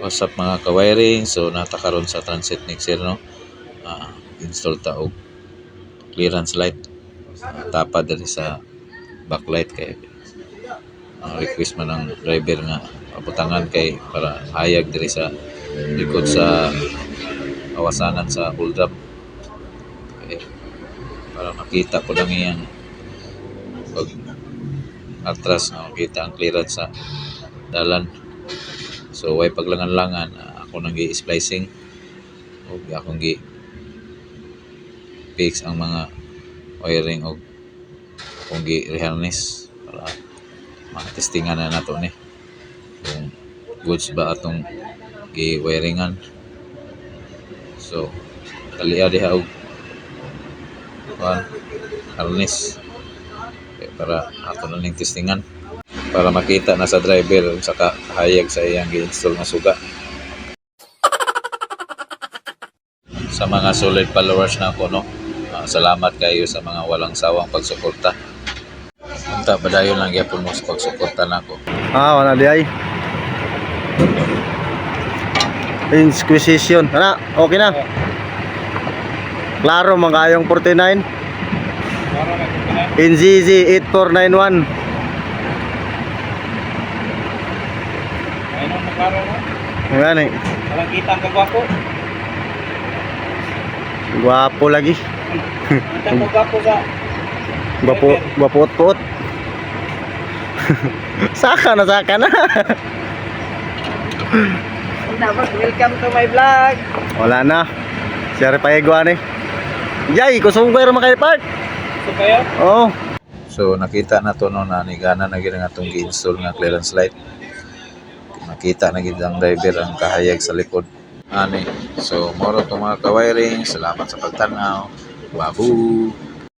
What's up mga ka-wiring? So natakaroon sa transit mixer no. Install ta og clearance light. Tapad diri sa backlight kay ang request man ng driver nga pabutangan kay para hayag diri sa likod sa kawasanan sa hold up. Okay. Para makita po lang iyang pag atras na makita ang clearance sa dalan. So way paglangan-langan ako nang gi-splicing o akong gi-fix ang mga wiring o akong gi-reharness para makatestingan na nato ni kung goods ba atong gi-wiringan. So talia diha og harness para ato na ning testingan para makita na sa driver sa kahayag sa iyang gi-install nga suga. Sa mga solid followers na ako no, salamat kayo sa mga walang sawang pagsuporta. Unta padayon lang gyapon mo sa pagsuporta nako. Wala di ay. Inquisition. Ana, okay na. Klaro man kayong 49. NZZ 8491. Ayun ang maklaro mo. Ayan eh. Walang kita ang kagwapo. Gwapo lagi. Kita ang kagwapo sa... Gwapo-puot. Saka na. Welcome to my vlog. Wala na. Siyari pa igwan eh. Yay, kusong ko yung makaipark. So kayo? Oo. So nakita na to no na nigana na gid nga atong gi-install nga clearance light. Nakita na gid ang driver ang kahayag sa likod. Ani. So moro to mga ka-wiring. Salamat sa pagtanaw. Babu.